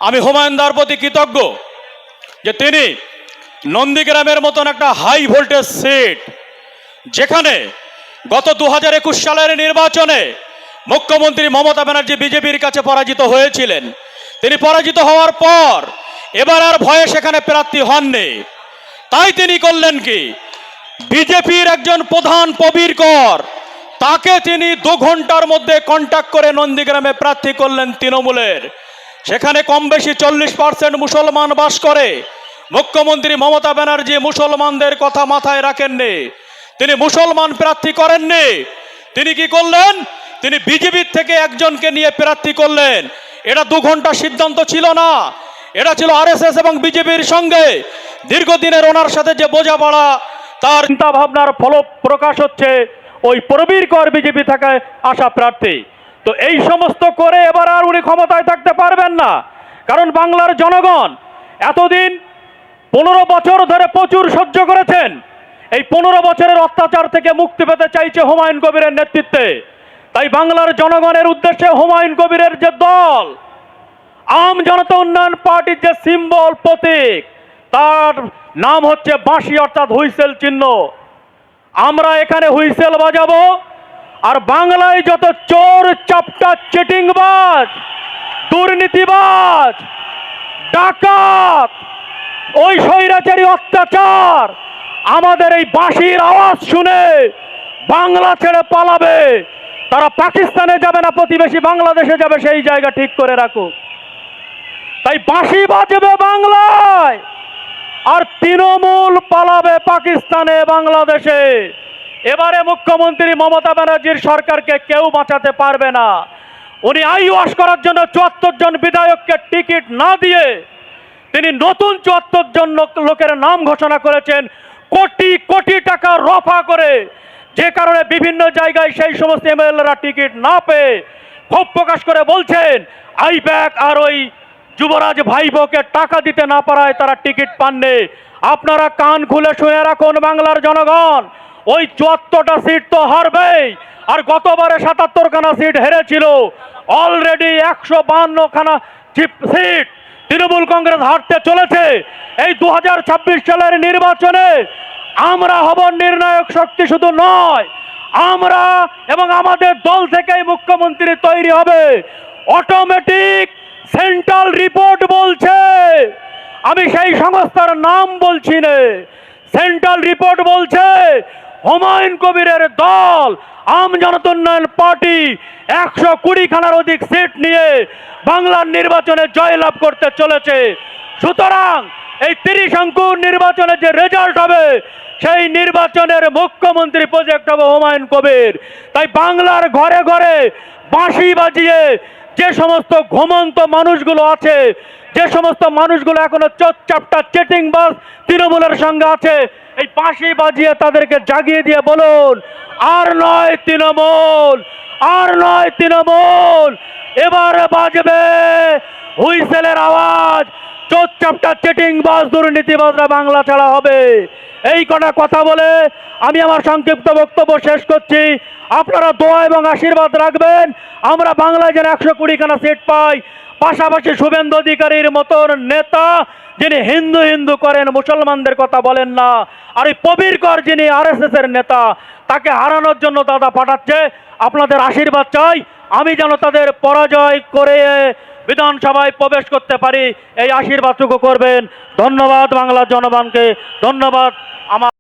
আমি হুমায়ুনদার প্রতি কৃতজ্ঞ যে তিনি নন্দীগ্রামের মতন একটা হাই ভোল্টেজ সিট, যেখানে গত 2021 সালের নির্বাচনে মুখ্যমন্ত্রী মমতা ব্যানার্জি বিজেপির কাছে পরাজিত হয়েছিলেন, তিনি পরাজিত হওয়ার পর এবার আর ভয়ে সেখানে প্রার্থী হননি। তাই তিনি করলেন কি, বিজেপির একজন প্রধান প্রবীর কর, তাকে তিনি 2 ঘন্টার মধ্যে কন্ট্যাক্ট করে নন্দীগ্রামে প্রার্থী করলেন তৃণমূলের। সেখানে কম বেশি 40% মুসলমান বাস করে। মুখ্যমন্ত্রী মমতা ব্যানার্জি মুসলমানদের কথা মাথায় রাখেননি, তিনি মুসলমান প্রার্থী করেননি। তিনি কি করলেন, তিনি বিজেপির থেকে একজনকে নিয়ে প্রার্থী করলেন। এটা 2 ঘন্টা সিদ্ধান্ত ছিল না, এটা ছিল আরএসএস এবং বিজেপির সঙ্গে দীর্ঘদিনের ওনার সাথে যে বোঝাপড়া, তার চিন্তা ভাবনার ফল প্রকাশ হচ্ছে ওই প্রবীর কর বিজেপি থেকে আসা প্রার্থী। তো এই সমস্ত করে এবার আর উনি ক্ষমতায় থাকতে পারবেন না, কারণ বাংলার জনগণ এতদিন 15 বছর ধরে প্রচুর সহ্য করেছেন। এই 15 বছরের অত্যাচার থেকে মুক্তি পেতে চাইছে হুমায়ুন কবিরের নেতৃত্বে। তাই বাংলার জনগণের উদ্দেশ্যে হুমায়ুন কবিরের যে দল, আম জনতা উন্নয়ন পার্টির যে সিম্বল প্রতীক, তার নাম হচ্ছে বাঁশি, অর্থাৎ হুইসেল চিহ্ন। আমরা এখানে হুইসেল বাজাবো, আর বাংলায় যত চোর চাপটা চিটিংবাজ, দুর্নীতিবাজ, ডাকাত, ওই স্বৈরাচারী অত্যাচার আমাদের এই বাঁশির আওয়াজ শুনে বাংলা ছেড়ে পালাবে, তারা পাকিস্তানে যাবে না, প্রতিবেশী বাংলাদেশে যাবে, সেই জায়গা ঠিক করে রাখুক। তাই বাঁশি বাজবে বাংলায়, আর তৃণমূল পালাবে পাকিস্তানে, বাংলাদেশে। এবারে মুখ্যমন্ত্রী মমতা ব্যানার্জির সরকারকে কেউ বাঁচাতে পারবে না। উনি আইওয়াশ করার জন্য 74 জন বিধায়ককে টিকিট না দিয়ে তিনি নতুন 74 জন লোকের নাম ঘোষণা করেছেন, কোটি কোটি টাকা রফা করে, যে কারণে বিভিন্ন জায়গায় সেই সমস্ত এমএলএরা টিকিট না পেয়ে ক্ষোভ প্রকাশ করে বলছেন আইপ্যাক আর ওই যুবরাজ ভাইবোকে টাকা দিতে না পারায় তারা টিকিট পাননি। আপনারা কান খুলে শুনে রাখুন বাংলার জনগণ, ওই 74টা সিট তো হারবেই, আর গতবারে 77খানা সিট হেরেছিল। অলরেডি 152খানা সিট তৃণমূল কংগ্রেস হারতে চলেছে। এই 2026 সালের নির্বাচনে আমরা হব নির্ণায়ক শক্তি, শুধু নয়, আমরা এবং আমাদের দল থেকেই মুখ্যমন্ত্রী তৈরি হবে। অটোমেটিক সেন্ট্রাল রিপোর্ট বলছে, আমি সেই সংস্থার নাম বলছি না, সেন্ট্রাল রিপোর্ট বলছে হুমায়ুন কবিরের দল আম জনতা উন্নয়ন পার্টি 120খানার অধিক সিট নিয়ে বাংলার নির্বাচনে জয়লাভ করতে চলেছে। সুতরাং এই 30 অঙ্কুর নির্বাচনে যে রেজাল্ট হবে, সেই নির্বাচনের মুখ্যমন্ত্রী প্রজেক্ট হবে হুমায়ুন কবির। তাই বাংলার ঘরে ঘরে বাঁশি বাজিয়ে যে সমস্ত ঘুমন্ত মানুষগুলো আছে, যে সমস্ত মানুষগুলো এখনো চোরচাপটা চিটিংবাজ তৃণমূলের সঙ্গে আছে, এই বাঁশি বাজিয়ে তাদেরকে জাগিয়ে দিয়ে বলুন, আর নয় তৃণমূল, আর নয় তৃণমূল, এবার বাজবে হুইসেলের আওয়াজ। চোরচাপটা চিটিংবাজ দুর্নীতিবাজরা বাংলা ছাড়া হবে। এই কটা কথা বলে আমি আমার সংক্ষিপ্ত বক্তব্য শেষ করছি। আপনারা দোয়া এবং আশীর্বাদ রাখবেন, আমরা বাংলায় যেন 120খানা সিট পাই। পাশাপাশি শুভেন্দু অধিকারীর মতন নেতা, যিনি হিন্দু হিন্দু করেন, মুসলমানদের কথা বলেন না, আর এই প্রবীর কর যিনি আরএসএস এর নেতা, তাকে হারানোর জন্য দাদা পাঠাচ্ছে। আপনাদের আশীর্বাদ চাই, আমি যেন তাদের পরাজয় করে বিধানসভায় প্রবেশ করতে পারি, এই আশীর্বাদটুকু করবেন। ধন্যবাদ বাংলার জনগণকে, ধন্যবাদ আমার